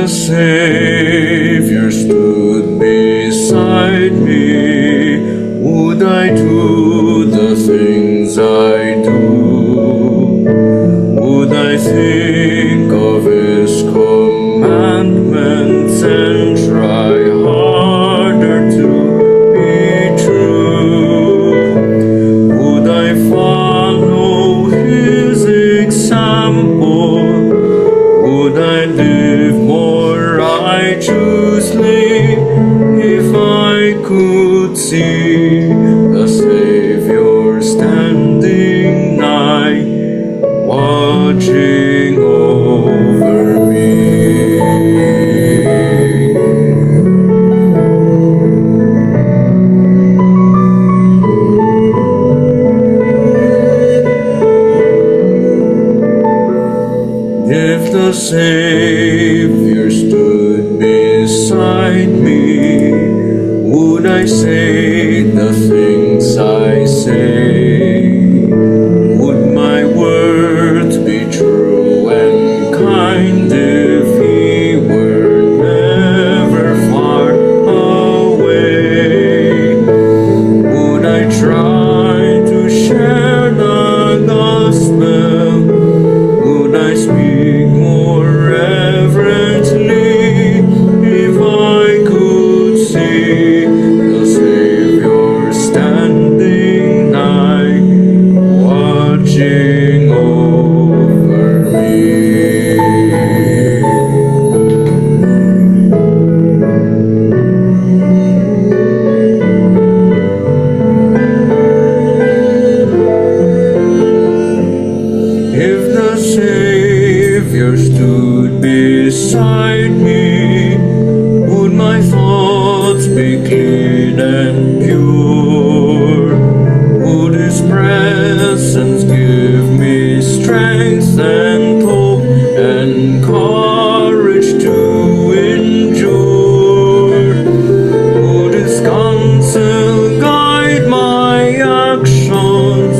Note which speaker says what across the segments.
Speaker 1: Savior stood beside me, would I do the things I do? Would I think of His commandments and try harder to be true? Would I follow His example? Would I live more righteously if I could see the Savior standing nigh, watching over me? If the Savior stood beside me, would I say the things I say? Would my words be true and kind if He were never far away? Would I try to share the gospel? Would I speak more reverently if I could see the Savior standing nigh, watching over me? If the Savior stood beside me, would my thoughts be clean and pure? Would His presence give me strength and hope and courage to endure? Would His counsel guide my actions?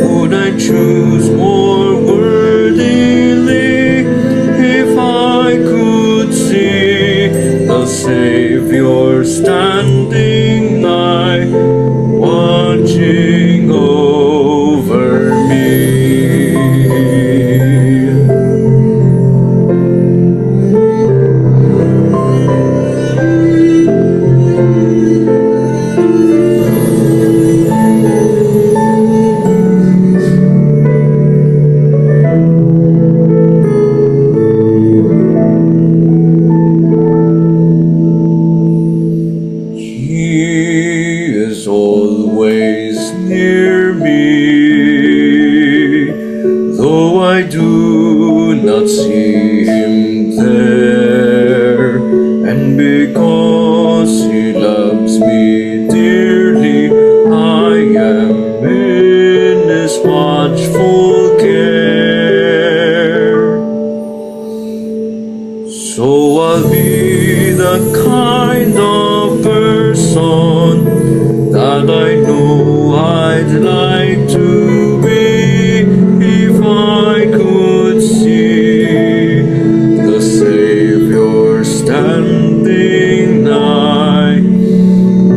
Speaker 1: Would I choose more worthily if I could see the Savior standing nigh, watching over me? He is always near me, though I do not see Him there. And because He loves me dearly, I am in His watchful care. So I'll be the kind of person that I know I'd like to be if I could see the Savior standing nigh,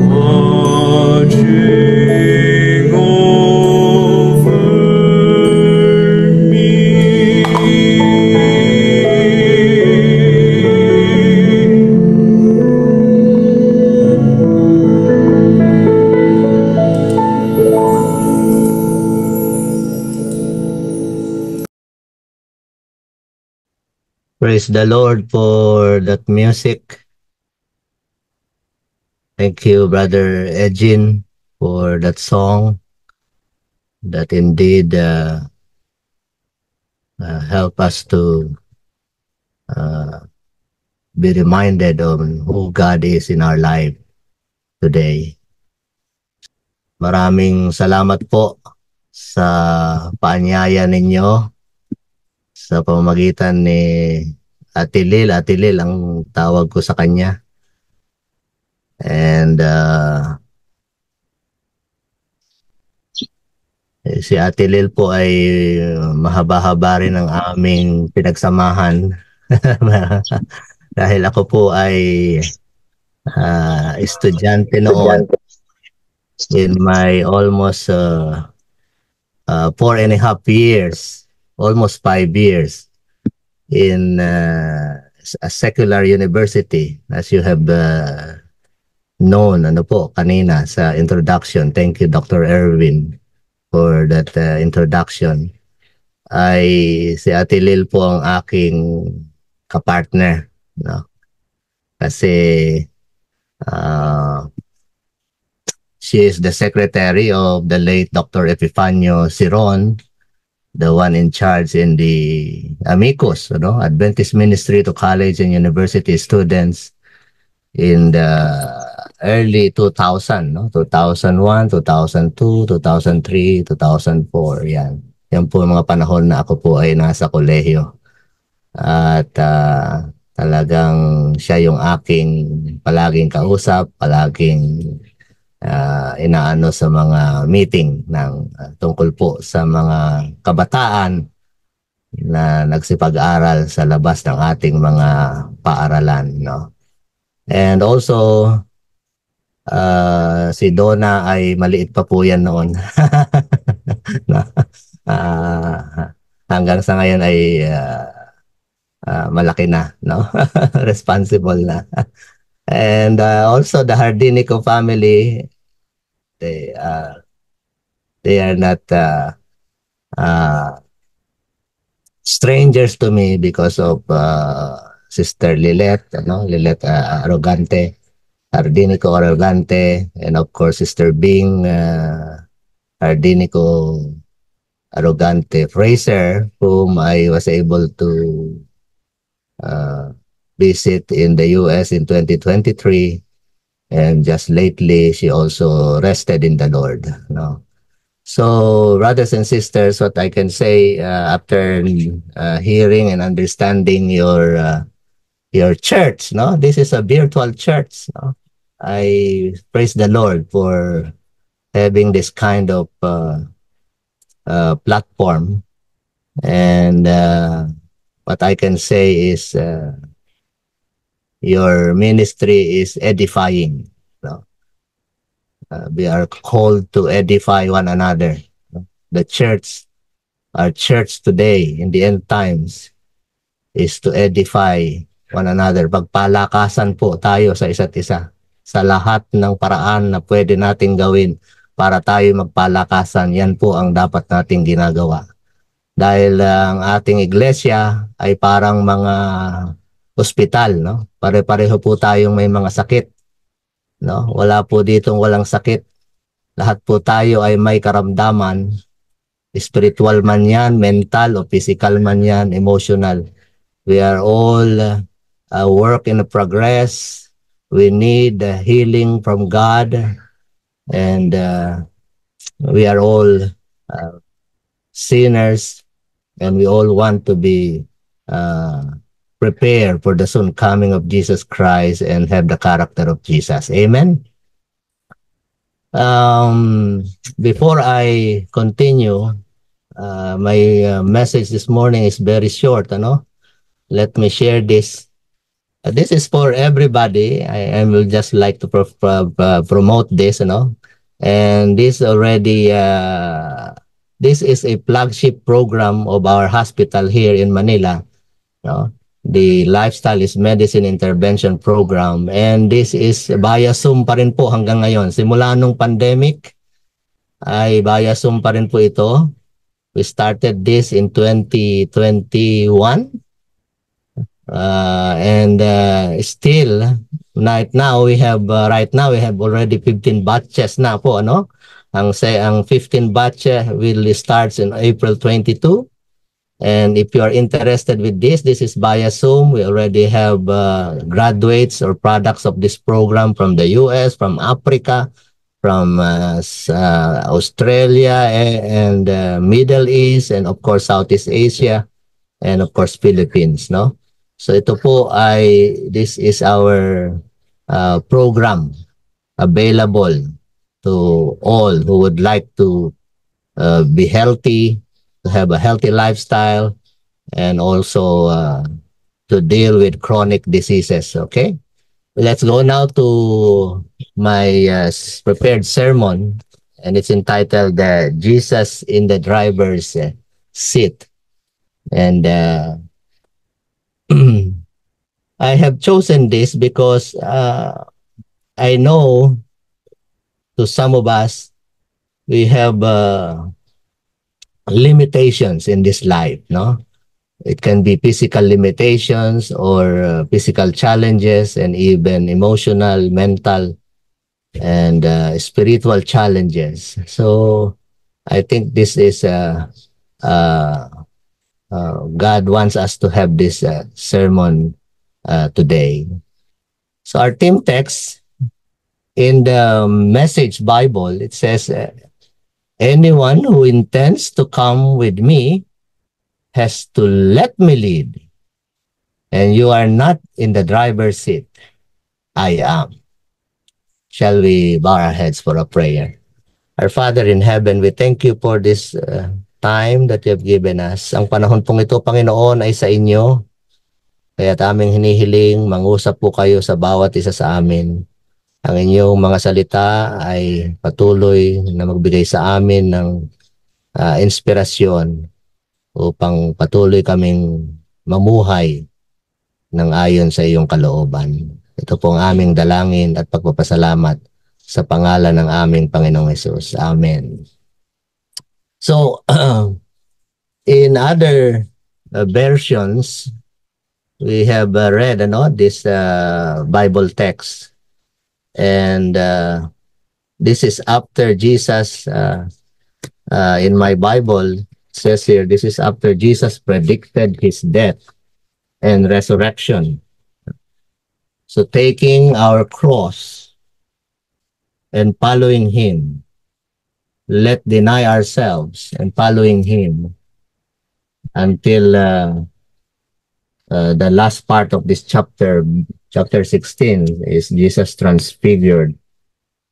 Speaker 1: watching over me.
Speaker 2: Praise the Lord for that music. Thank you, Brother Edgin. for that song that indeed help us to be reminded of who God is in our life today. Maraming salamat po sa paanyaya ninyo sa pamamagitan ni Ate Lil. Ate Lil ang tawag ko sa kanya. And si Ate Lil po ay mahaba-haba rin ang aming pinagsamahan. Dahil ako po ay estudyante noon in my almost 4.5 years, almost 5 years in a secular university, as you have known ano po kanina sa introduction. Thank you, Dr. Erwin, for that introduction. Ay si Ate Lil po ang aking kapartner, no? Kasi she is the secretary of the late Dr. Epifanio Siron, the one in charge in the Amicus, Adventist Ministry to College and University students in the early 2000, 2001, 2002, 2003, 2004, yan. Yan po mga panahon na ako po ay nasa kolehiyo. At talagang siya yung aking palaging kausap, palaging inaano sa mga meeting ng tungkol po sa mga kabataan na nagsipag-aral sa labas ng ating mga paaralan, no? And also si Donna ay maliit pa po yan noon. Hanggang sa ngayon ay malaki na, no? Responsible na. And also the Hardinico family, they are not strangers to me because of Sister Lilet, Lilet Arrogante, Hardinico Arrogante, and of course Sister Bing Hardinico Arrogante Fraser, whom I was able to visit in the US in 2023, and just lately she also rested in the Lord, no? So brothers and sisters, what I can say after hearing and understanding your church, no? This is a virtual church, no? I praise the Lord for having this kind of platform, and what I can say is your ministry is edifying, no? We are called to edify one another. The church, our church today in the end times, is to edify one another. Pagpalakasan po tayo sa isa't isa sa lahat ng paraan na pwede nating gawin para tayo magpalakasan. Yan po ang dapat nating ginagawa. Dahil ang ating iglesia ay parang mga ospital, no? Pare-pareho po tayong may mga sakit, no? Wala po ditong walang sakit. Lahat po tayo ay may karamdaman, spiritual man yan, mental o physical man yan, emotional. We are all a work in progress. We need healing from God, and we are all sinners, and we all want to be prepared for the soon coming of Jesus Christ and have the character of Jesus. Amen. Before I continue, my message this morning is very short, Let me share this. This is for everybody. I will just like to promote this, And this already, this is a flagship program of our hospital here in Manila, The Lifestyle is Medicine Intervention Program. And this is via Zoom pa rin po hanggang ngayon. Simula nung pandemic, ay via Zoom pa rin po ito. We started this in 2021. And still right now we have already 15 batches na po, ano? Ang 15 batch will starts in April 22. And if you are interested with this is via Zoom. We already have graduates or products of this program from the US, from Africa, from Australia, and Middle East, and of course Southeast Asia, and of course Philippines, no? So this is our program available to all who would like to be healthy, to have a healthy lifestyle, and also to deal with chronic diseases. Okay, let's go now to my prepared sermon, and it's entitled Jesus in the Driver's Seat. And I have chosen this because I know to some of us, we have limitations in this life, no? It can be physical limitations or physical challenges, and even emotional, mental, and spiritual challenges. So I think this is God wants us to have this sermon today. So our theme text in the Message Bible, it says, anyone who intends to come with me has to let me lead. And you are not in the driver's seat. I am. Shall we bow our heads for a prayer? Our Father in heaven, we thank you for this time that you have given us. Ang panahon pong ito, Panginoon, ay sa inyo. Kaya aming hinihiling, mangusap po kayo sa bawat isa sa amin. Ang inyong mga salita ay patuloy na magbigay sa amin ng inspirasyon upang patuloy kaming mamuhay ng ayon sa iyong kalooban. Ito po ang aming dalangin at pagpapasalamat sa pangalan ng aming Panginoong Hesus. Amen. So, in other versions, we have read this Bible text. And this is after Jesus, in my Bible, it says here, this is after Jesus predicted his death and resurrection. So taking our cross and following him, let deny ourselves and following him until the last part of this chapter 16, is Jesus transfigured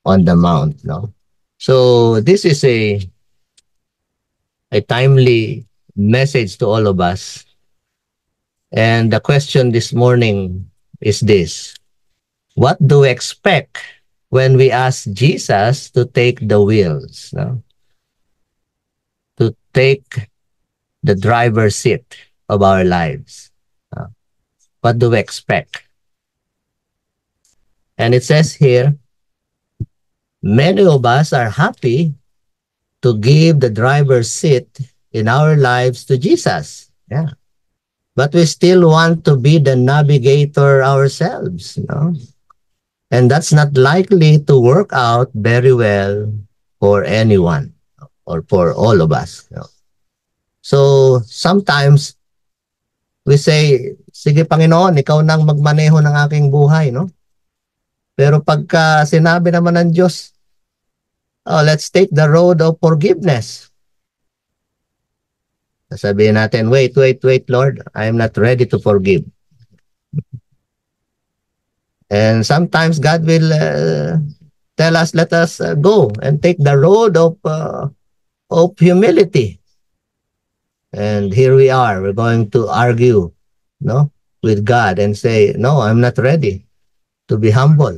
Speaker 2: on the mount. No? So this is a timely message to all of us. And the question this morning is this: what do we expect when we ask Jesus to take the wheels, no? To take the driver's seat of our lives? What do we expect? And it says here, many of us are happy to give the driver's seat in our lives to Jesus. Yeah. But we still want to be the navigator ourselves, you know? And that's not likely to work out very well for anyone or for all of us. You know? So sometimes we say, sige Panginoon, ikaw nang magmaneho ng aking buhay, no? Pero pagka sinabi naman ng Diyos, oh, let's take the road of forgiveness. Sabihin natin, wait, Lord, I am not ready to forgive. And sometimes God will tell us, let us go and take the road of humility. And here we are, we're going to argue, no, with God and say, no, I'm not ready to be humble.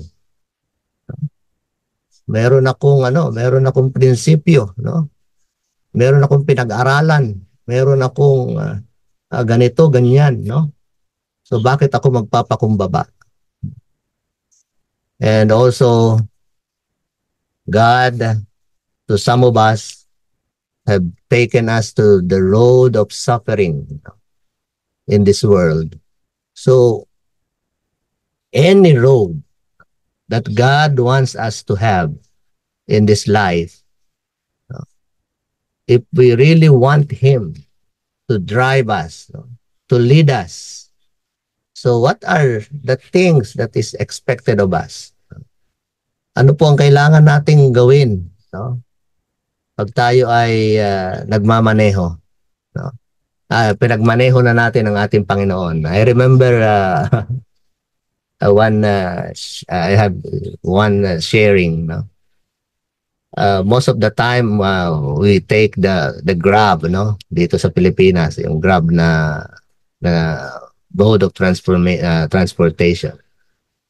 Speaker 2: Meron akong prinsipyo, no? Meron akong pinag-aralan, meron akong ganito, ganyan, no? So bakit ako magpapakumbaba? And also, God, to some of us, have taken us to the road of suffering in this world So, any road that God wants us to have in this life, if we really want Him to drive us, to lead us, so what are the things that is expected of us? Ano po ang kailangan nating gawin, no? Pag tayo ay nagmamaneho, no? Pinagmaneho na natin ang ating Panginoon. I remember I have one sharing, no? Most of the time we take the Grab, no, dito sa Pilipinas, yung Grab na mode of transportation.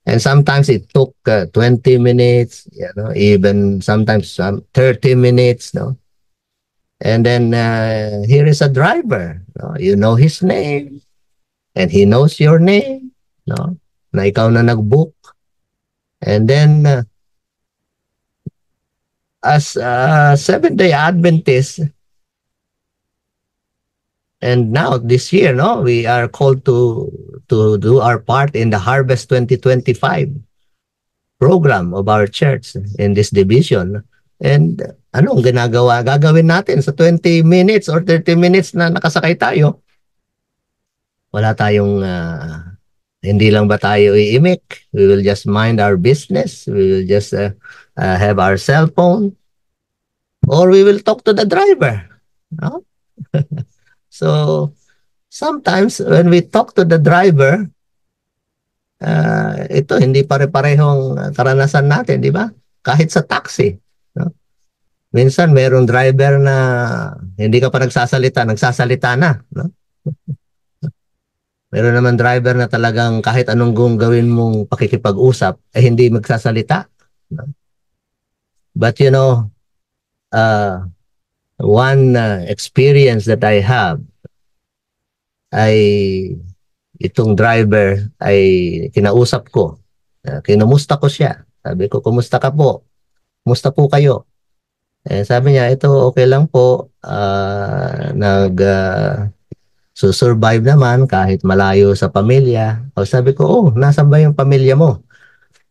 Speaker 2: And sometimes it took 20 minutes, even sometimes 30 minutes, no. And then here is a driver, no? You know his name and he knows your name, no, na ikaw na nag-book. And then as a Seventh-day Adventist, and now this year, no, we are called to do our part in the Harvest 2025 program of our church in this division. And anong gagawin natin sa 20 minutes or 30 minutes na nakasakay tayo? Wala tayong hindi lang ba tayo iimik? We will just mind our business. We will just have our cell phone. Or we will talk to the driver. No? So, sometimes when we talk to the driver, ito, hindi pare-parehong karanasan natin, di ba? Kahit sa taxi. No? Minsan, merong driver na hindi ka pa nagsasalita na. No? Meron naman driver na talagang kahit anong gawin mong pakikipag-usap, hindi magsasalita. No? But one experience that I have ay itong driver ay kinausap ko. Kinumusta ko siya. Sabi ko, kumusta ka po? Kumusta po kayo? Sabi niya, ito okay lang po. Survive naman kahit malayo sa pamilya. O sabi ko, nasan ba yung pamilya mo?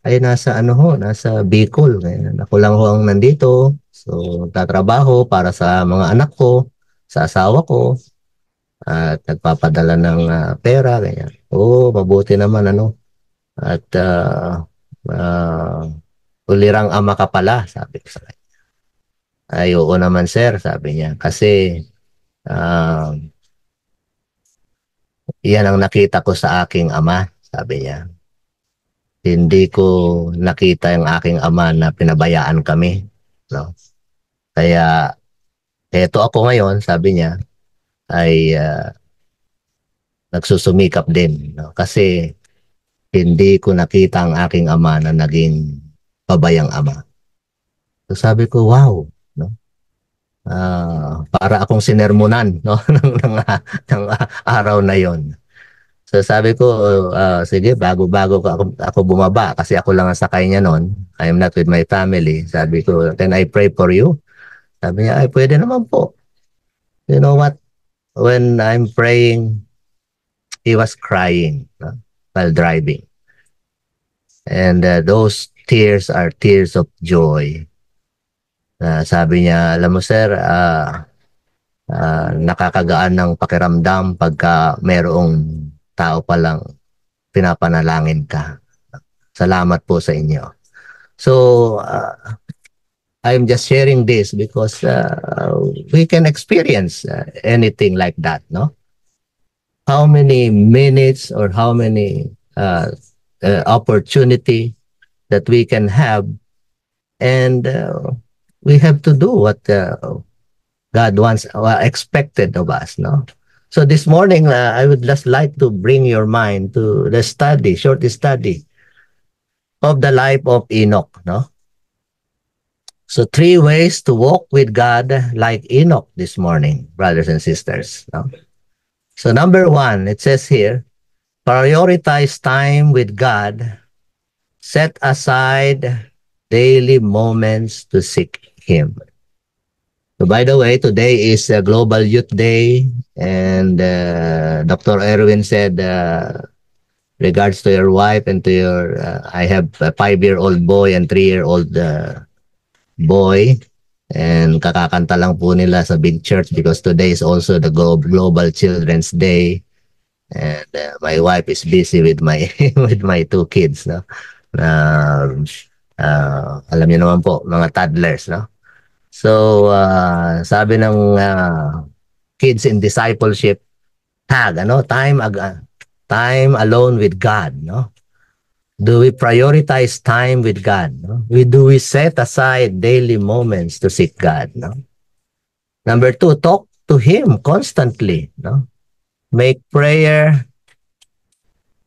Speaker 2: Ay nasa nasa Bicol. Ako lang ho ang nandito. So tatrabaho para sa mga anak ko, sa asawa ko, at nagpapadala ng pera, ganyan. Mabuti naman At ulirang ama ka pala, sabi ko sa kanya. Ay, oo naman sir, sabi niya. Kasi yan ang nakita ko sa aking ama, sabi niya. Hindi ko nakita yung aking ama na pinabayaan kami. No? Kaya, eto ako ngayon, sabi niya, ay nagsusumikap din. No? Kasi, hindi ko nakita ang aking ama na naging pabayang ama. So sabi ko, wow. No? Para akong sinermonan, no? ng araw na yon. So sabi ko, sige, bago ako bumaba kasi ako lang ang sakay niya noon. I am not with my family. Sabi ko, can I pray for you? Sabi niya, ay pwede naman po. You know what? When I'm praying, he was crying while driving. And those tears are tears of joy. Sabi niya, alam mo sir, nakakagaan ng pakiramdam pagka merong tao palang pinapanalangin ka. Salamat po sa inyo. So, I'm just sharing this because we can experience anything like that, no? How many minutes or how many opportunity that we can have, and we have to do what God wants, expected of us, no? So this morning, I would just like to bring your mind to the short study of the life of Enoch, no? So 3 ways to walk with God like Enoch this morning, brothers and sisters, no? So number 1, it says here, prioritize time with God. Set aside daily moments to seek Him. So by the way, today is a Global Youth Day, and Dr. Erwin said regards to your wife and to your, I have a 5-year-old boy and 3-year-old boy. And kakakanta lang po nila sa big church because today is also the Global Children's Day. And my wife is busy with my with my 2 kids, no? Alam niyo naman po, mga toddlers, no? So, sabi ng Kids in Discipleship tag, ano? Time alone with God, no? Do we prioritize time with God? No? Do we set aside daily moments to seek God? No? Number 2, talk to Him constantly. No? Make prayer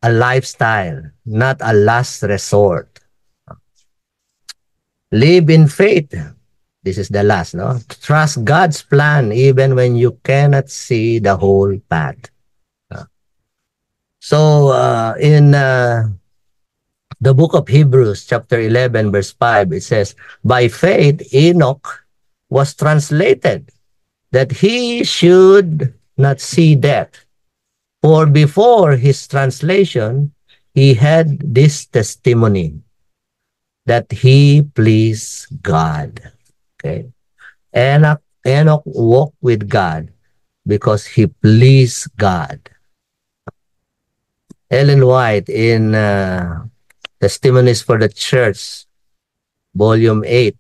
Speaker 2: a lifestyle, not a last resort. Live in faith. This is the last. No? Trust God's plan even when you cannot see the whole path. So in the book of Hebrews, chapter 11, verse 5, it says, by faith, Enoch was translated that he should not see death. For before his translation, he had this testimony that he pleased God. Okay. Enoch walked with God because he pleased God. Ellen White in Testimonies for the Church, Volume 8,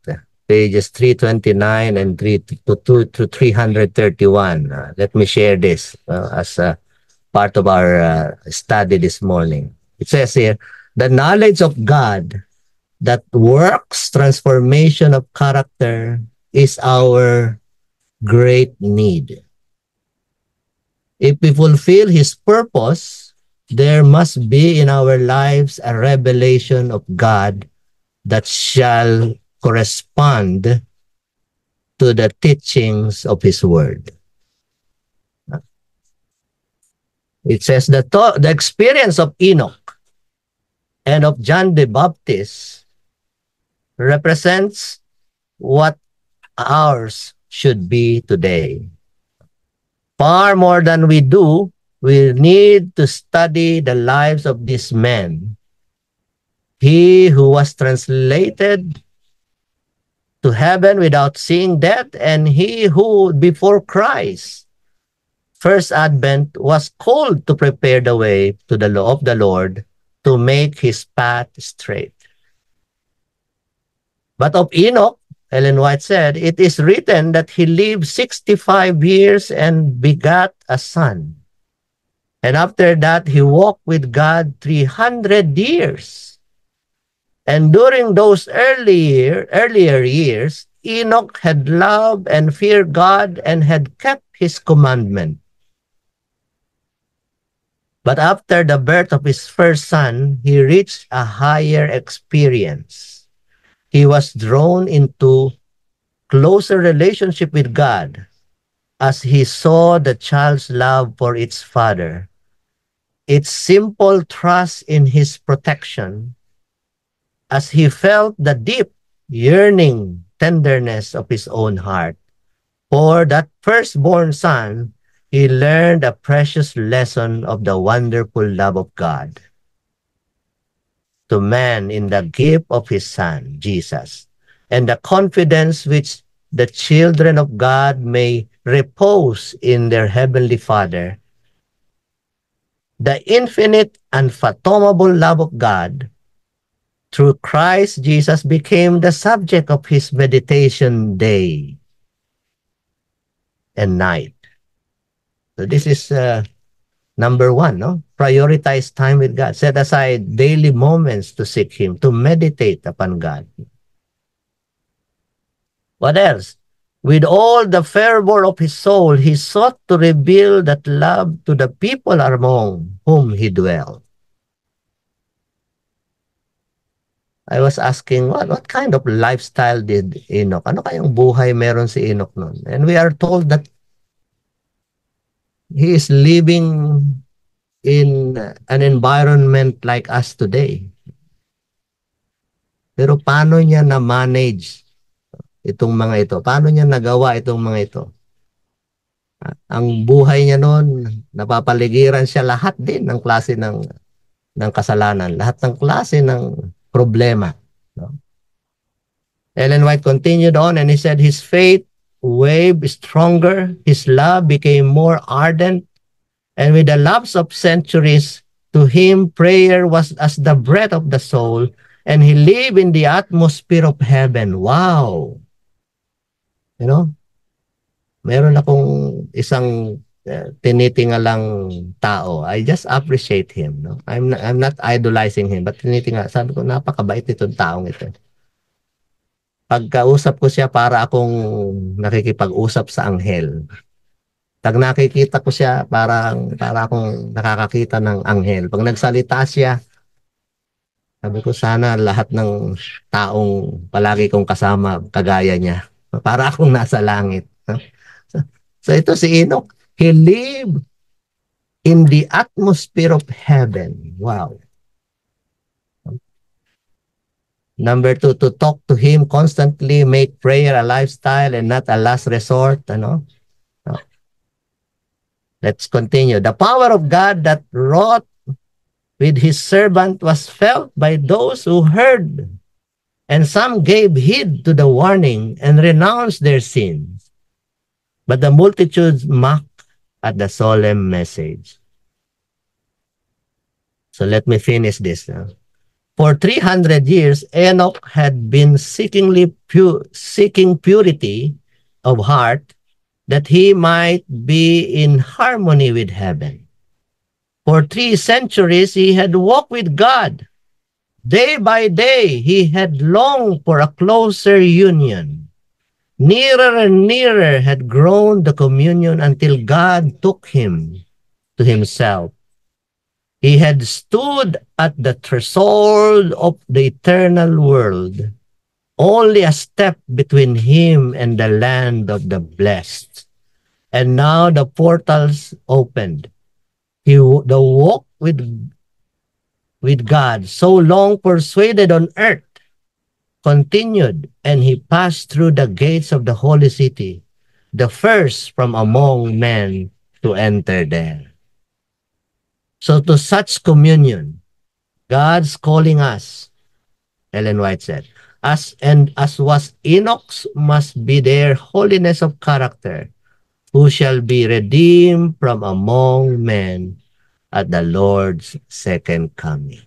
Speaker 2: pages 329 and 331. Let me share this as a part of our study this morning. It says here, the knowledge of God that works transformation of character is our great need. If we fulfill His purpose, there must be in our lives a revelation of God that shall correspond to the teachings of His Word. It says that the experience of Enoch and of John the Baptist represents what ours should be today. Far more than we do, we need to study the lives of these men. He who was translated to heaven without seeing death, and he who before Christ's first advent was called to prepare the way to the law of the Lord, to make his path straight. But of Enoch, Ellen White said, it is written that he lived 65 years and begat a son. And after that, he walked with God 300 years. And during those earlier years, Enoch had loved and feared God and had kept his commandment. But after the birth of his first son, he reached a higher experience. He was drawn into closer relationship with God as he saw the child's love for its father, its simple trust in his protection, as he felt the deep yearning tenderness of his own heart. For that firstborn son, he learned a precious lesson of the wonderful love of God to man in the gift of his son, Jesus, and the confidence which the children of God may repose in their heavenly Father. The infinite, unfathomable love of God through Christ Jesus became the subject of his meditation day and night. So this is number 1, no? Prioritize time with God. Set aside daily moments to seek Him, to meditate upon God. What else? With all the fervor of his soul, he sought to reveal that love to the people among whom he dwelt. I was asking, what kind of lifestyle did Enoch? Ano kayang buhay meron si Enoch nun? And we are told that he is living in an environment like us today. Pero paano niya na-manage itong mga ito? Paano niya nagawa itong mga ito? Ang buhay niya noon, napapaligiran siya lahat din ng klase ng ng kasalanan, lahat ng klase ng problema. No? Ellen White continued on and he said, his faith waved stronger, his love became more ardent, and with the lapse of centuries, to him prayer was as the breath of the soul, and he lived in the atmosphere of heaven. Wow! You know, meron akong isang tinitingalang tao. I just appreciate him. No? I'm not idolizing him, but tinitingal. Sabi ko, napakabait itong taong ito. Pagkausap ko siya, para akong nakikipag-usap sa anghel. Pag nakikita ko siya, para akong nakakakita ng anghel. Pag nagsalita siya, sabi ko, sana lahat ng taong palagi kong kasama, kagaya niya. Para akong nasa langit. No? So ito si Enoch, he lived in the atmosphere of heaven. Wow. Number 2, to talk to him constantly, make prayer a lifestyle and not a last resort. Ano? No. Let's continue. The power of God that wrought with his servant was felt by those who heard, and some gave heed to the warning and renounced their sins. But the multitudes mocked at the solemn message. So let me finish this. For 300 years, Enoch had been seeking purity of heart, that he might be in harmony with heaven. For 3 centuries, he had walked with God. Day by day, he had longed for a closer union. Nearer and nearer had grown the communion until God took him to himself. He had stood at the threshold of the eternal world, only a step between him and the land of the blessed. And now the portals opened. The walk with God, so long persuaded on earth, continued, and he passed through the gates of the holy city, the first from among men to enter there. So to such communion, God's calling us, Ellen White said, as was Enoch's, must be their holiness of character, who shall be redeemed from among men at the Lord's second coming.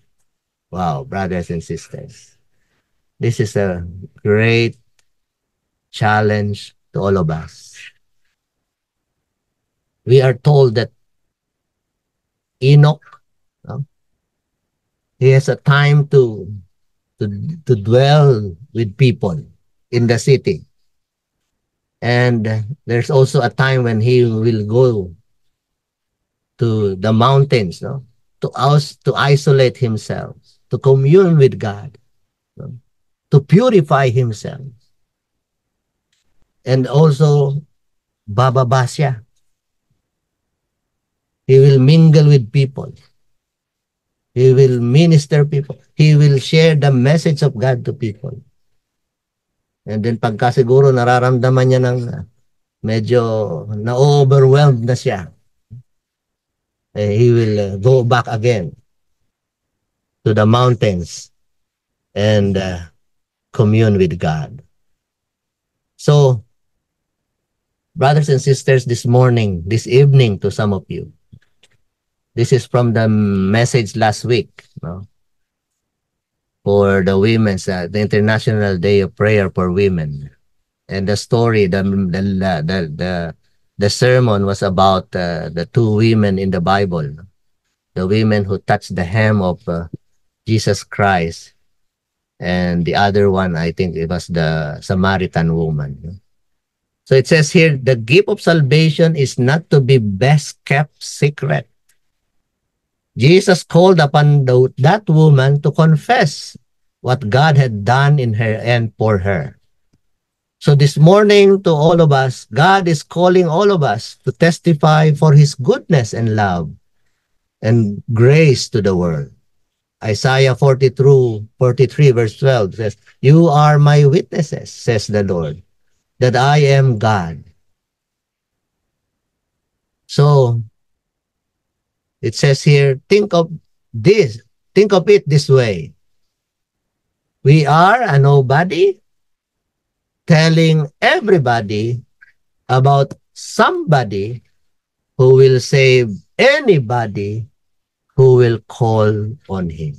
Speaker 2: Wow, brothers and sisters, this is a great challenge to all of us. We are told that Enoch, he has a time to dwell with people in the city. And there's also a time when he will go to the mountains, no? To isolate himself, to commune with God, no? To purify himself. And also, bababa siya. He will mingle with people. He will minister people. He will share the message of God to people. And then pagka siguro nararamdaman niya ng medyo na-overwhelmed na siya, he will go back again to the mountains and commune with God. So, brothers and sisters, this evening to some of you, this is from the message last week, no? For the women's, the International Day of Prayer for Women. And the story, the sermon was about the 2 women in the Bible, the women who touched the hem of Jesus Christ, and the other one, I think it was the Samaritan woman. So it says here, the gift of salvation is not to be best kept secret. Jesus called upon that woman to confess what God had done in her and for her. So this morning to all of us, God is calling all of us to testify for his goodness and love and grace to the world. Isaiah 43 verse 12 says, "You are my witnesses, says the Lord, that I am God." So, it says here, think of this. think of it this way. We are a nobody telling everybody about somebody who will save anybody who will call on Him.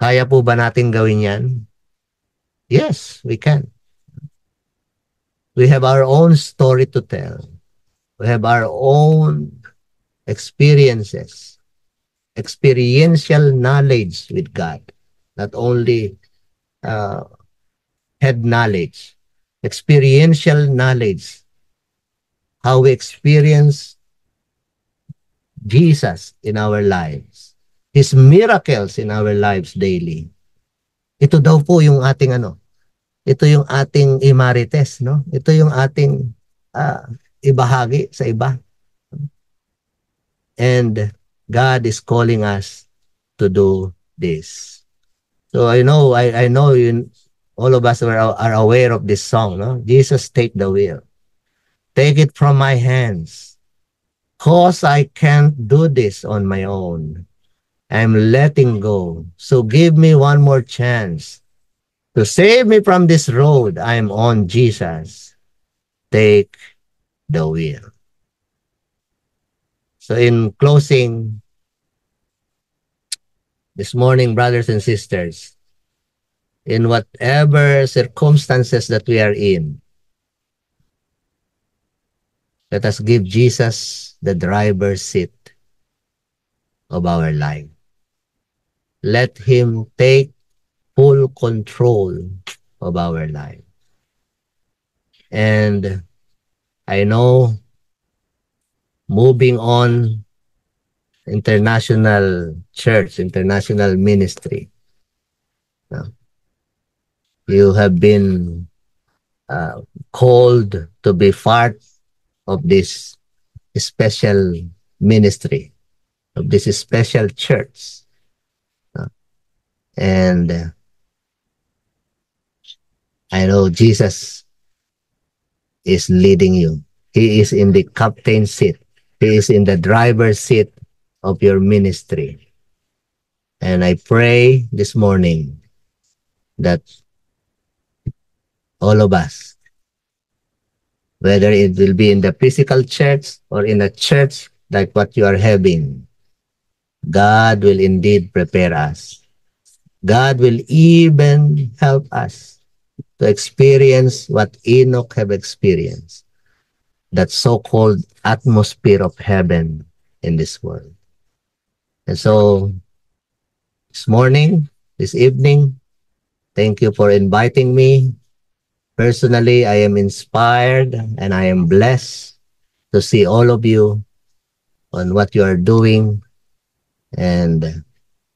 Speaker 2: Kaya po ba natin gawin yan? Yes, we can. We have our own story to tell. We have our own experiences, experiential knowledge with God, not only head knowledge, experiential knowledge, how we experience Jesus in our lives, His miracles in our lives daily. Ito daw po yung ating ito yung ating imarites, no? Ito yung ating ibahagi sa iba. And God is calling us to do this. So I know all of us are aware of this song, no? Jesus, take the wheel. Take it from my hands. 'Cause I can't do this on my own. I'm letting go. So give me one more chance to save me from this road I'm on, Jesus. Take the wheel. So in closing, this morning, brothers and sisters, in whatever circumstances that we are in, let us give Jesus the driver's seat of our life. Let Him take full control of our life. And I know moving on international church, international ministry, you have been called to be part of this special ministry, of this special church. And I know Jesus is leading you. He is in the captain's seat. He is in the driver's seat of your ministry. And I pray this morning that all of us, whether it will be in the physical church or in a church like what you are having, God will indeed prepare us. God will even help us to experience what Enoch have experienced, that so-called atmosphere of heaven in this world. And so, this morning, this evening, thank you for inviting me. Personally, I am inspired and I am blessed to see all of you on what you are doing. And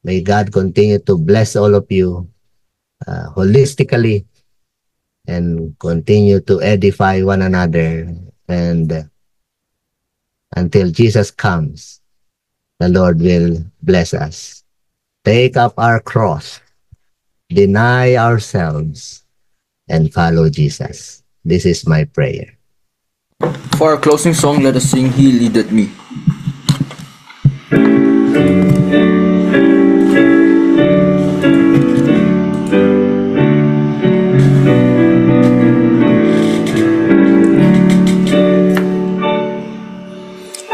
Speaker 2: may God continue to bless all of you holistically and continue to edify one another. And until Jesus comes, the Lord will bless us. Take up our cross, deny ourselves, and follow Jesus. This is my prayer.
Speaker 3: For our closing song, let us sing He Leadeth Me.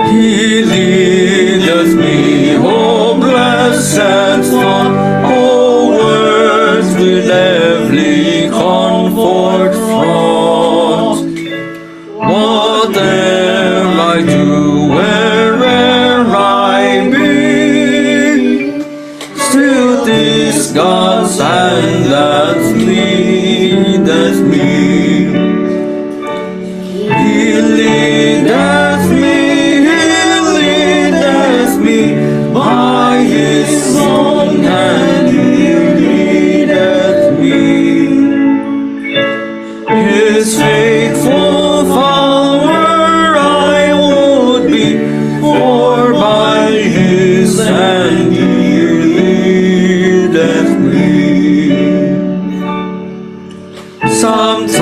Speaker 1: He leadeth me, O blessed Son, O words with lively comfort fraught. Whate'er I do, where'er I be, still 'tis God's hand that leadeth me. He leadeth me by His own hand, He leadeth me. His faithful follower I would be, for by His hand He leadeth me. Sometimes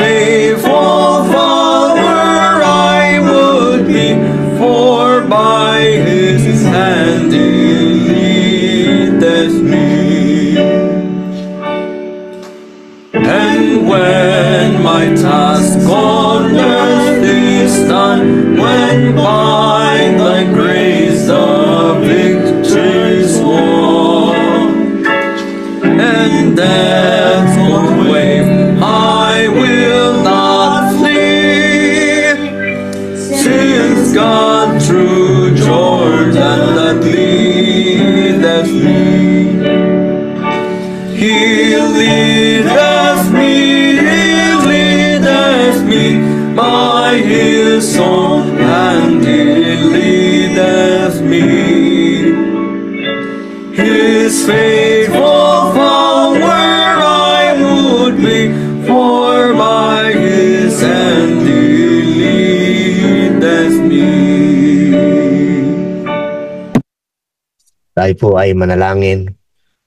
Speaker 1: faithful follower I would be, for by his hand he leadeth me. And when my task on earth is done, when by thy grace the victory's won, and death won't wave, I will not flee, since God through Jordan that leadeth me. He leadeth me by his own hand, he leadeth me. His faithful follower I would be, for by his hand he leadeth me.
Speaker 2: Tayo po ay manalangin.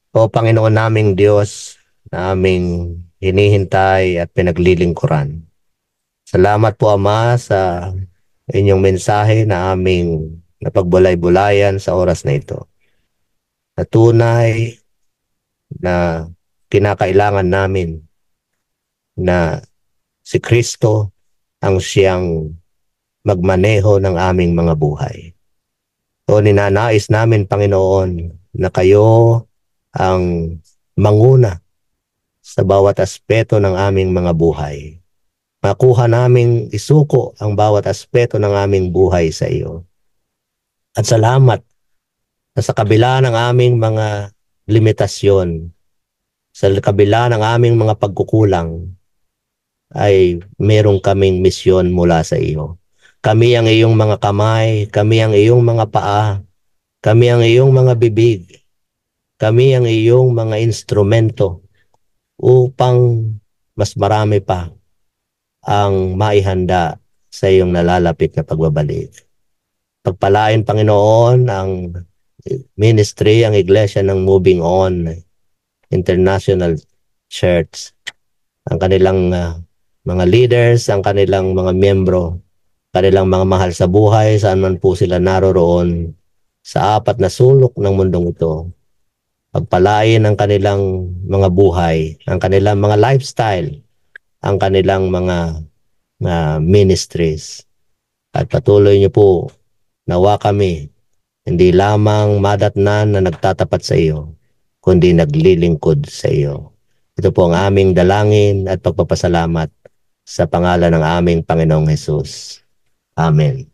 Speaker 2: O Panginoon naming Diyos, na aming hinihintay at pinaglilingkuran. Salamat po Ama sa inyong mensahe na aming napagbulay-bulayan sa oras na ito. Na tunay na kinakailangan namin na si Kristo ang siyang magmaneho ng aming mga buhay. O ninanais namin Panginoon na kayo ang manguna sa bawat aspeto ng aming mga buhay. Makuha naming isuko ang bawat aspeto ng aming buhay sa iyo. At salamat na sa kabila ng aming mga limitasyon, sa kabila ng aming mga pagkukulang, ay merong kaming misyon mula sa iyo. Kami ang iyong mga kamay, kami ang iyong mga paa, kami ang iyong mga bibig, kami ang iyong mga instrumento upang mas marami pa ang maihanda sa iyong nalalapit na pagbabalik. Pagpalain Panginoon ang ministry, ang iglesia ng Moving On International Church, ang kanilang mga leaders, ang kanilang mga miyembro, kanilang mga mahal sa buhay, saan man po sila naroroon sa apat na sulok ng mundong ito. Pagpalain ang kanilang mga buhay, ang kanilang mga lifestyle, ang kanilang mga ministries. At patuloy niyo po, nawa kami, hindi lamang madatnan na nagtatapat sa iyo, kundi naglilingkod sa iyo. Ito po ang aming dalangin at pagpapasalamat sa pangalan ng aming Panginoong Hesus. Amen.